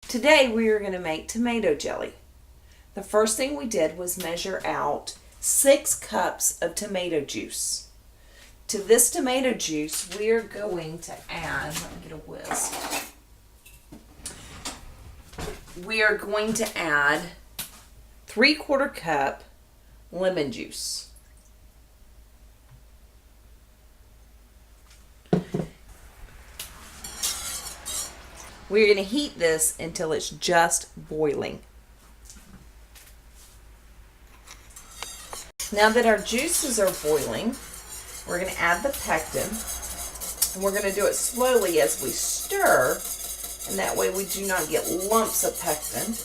Today we are going to make tomato jelly. The first thing we did was measure out 6 cups of tomato juice. To this tomato juice we are going to add, let me get a whisk. We are going to add 3/4 cup lemon juice. We're going to heat this until it's just boiling. Now that our juices are boiling, we're going to add the pectin. And we're going to do it slowly as we stir, and that way we do not get lumps of pectin.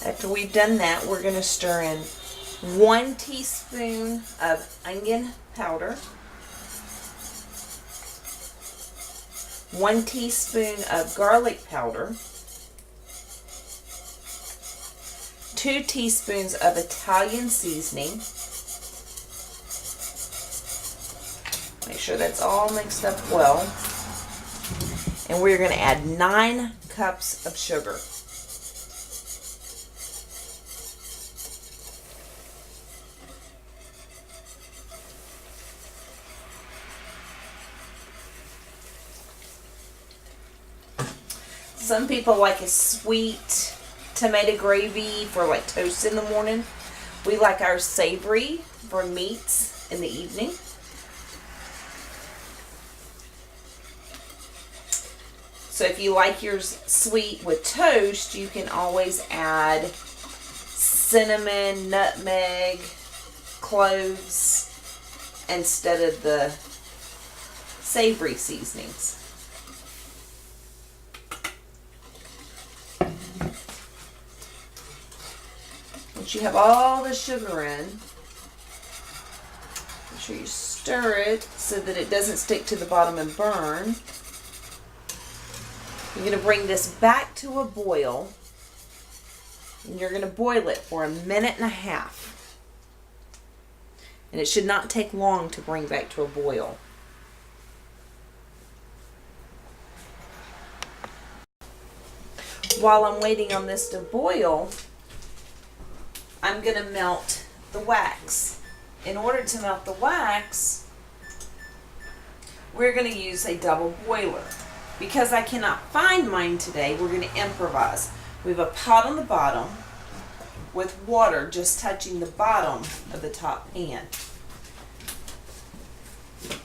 After we've done that, we're going to stir in 1 teaspoon of onion powder, 1 teaspoon of garlic powder, 2 teaspoons of Italian seasoning. Make sure that's all mixed up well. And we're going to add 9 cups of sugar. Some people like a sweet tomato gravy for like toast in the morning. We like ours savory for meats in the evening. So if you like yours sweet with toast, you can always add cinnamon, nutmeg, cloves instead of the savory seasonings. Once you have all the sugar in, make sure you stir it so that it doesn't stick to the bottom and burn. You're going to bring this back to a boil, and you're going to boil it for 1.5 minutes. And it should not take long to bring back to a boil. While I'm waiting on this to boil, I'm going to melt the wax. In order to melt the wax, we're going to use a double boiler. Because I cannot find mine today, we're going to improvise. We have a pot on the bottom with water just touching the bottom of the top pan.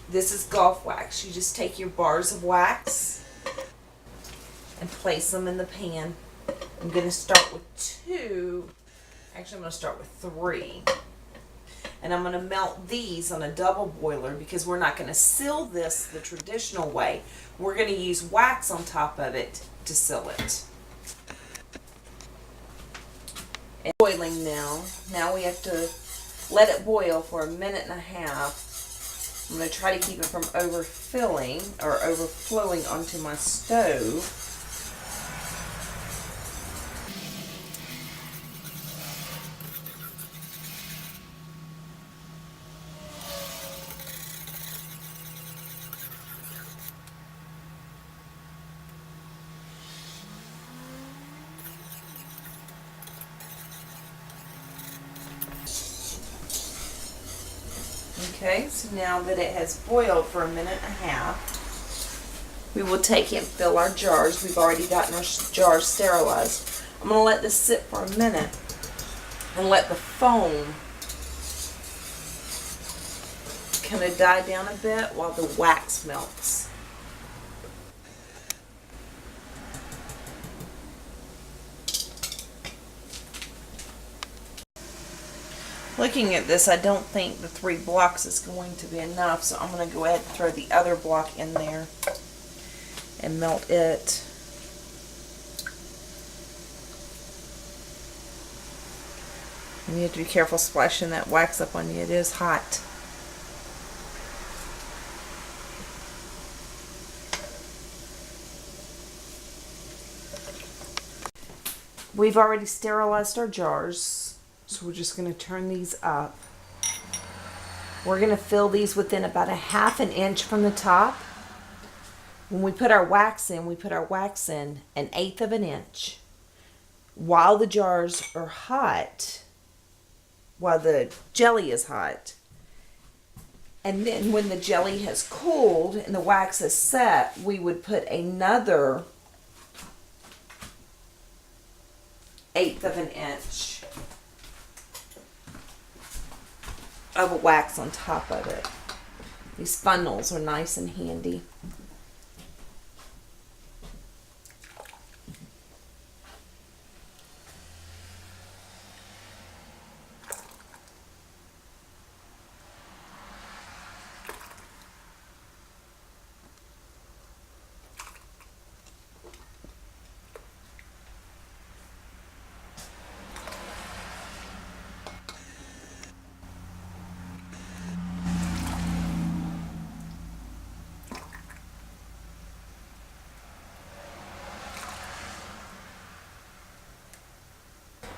This is golf wax. You just take your bars of wax and place them in the pan. I'm going to start with 2. Actually, I'm going to start with 3. And I'm going to melt these on a double boiler because we're not going to seal this the traditional way. We're going to use wax on top of it to seal it. It's boiling now. Now we have to let it boil for 1.5 minutes. I'm going to try to keep it from overfilling or overflowing onto my stove. Okay, so now that it has boiled for 1.5 minutes, we will take it and fill our jars. We've already gotten our jars sterilized. I'm going to let this sit for a minute and let the foam kind of die down a bit while the wax melts. Looking at this, I don't think the 3 blocks is going to be enough, so I'm going to go ahead and throw the other block in there and melt it. And you have to be careful splashing that wax up on you. It is hot. We've already sterilized our jars, so we're just going to turn these up. We're going to fill these within about a half an inch from the top. When we put our wax in, we put our wax in 1/8 of an inch. While the jars are hot, while the jelly is hot. And then when the jelly has cooled and the wax is set, we would put another 1/8 of an inch of wax on top of it. These funnels are nice and handy.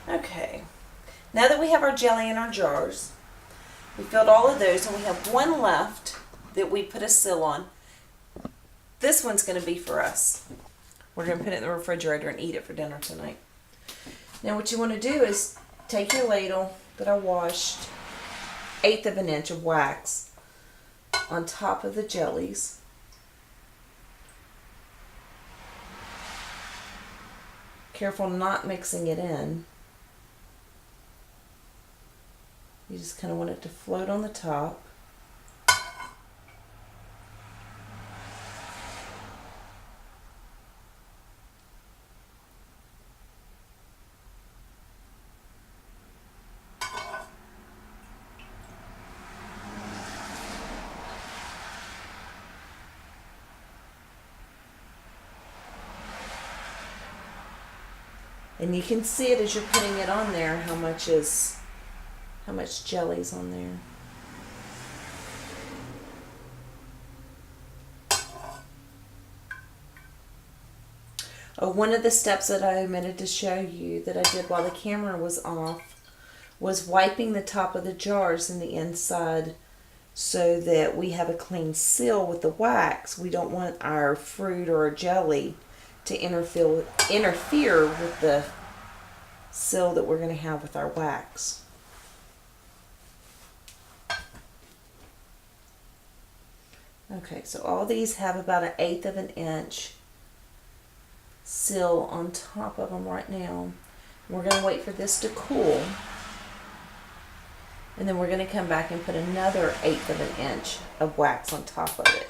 Okay, now that we have our jelly in our jars, we filled all of those and we have one left that we put a seal on. This one's going to be for us. We're going to put it in the refrigerator and eat it for dinner tonight. Now what you want to do is take your ladle that I washed, 1/8 of an inch of wax on top of the jellies. Careful not mixing it in. You just kind of want it to float on the top. And you can see it as you're putting it on there, how much jelly's on there. Oh, one of the steps that I omitted to show you that I did while the camera was off was wiping the top of the jars and the inside so that we have a clean seal with the wax. We don't want our fruit or our jelly to interfere with the seal that we're going to have with our wax. Okay, so all these have about 1/8 of an inch seal on top of them right now. We're going to wait for this to cool, and then we're going to come back and put another 1/8 of an inch of wax on top of it.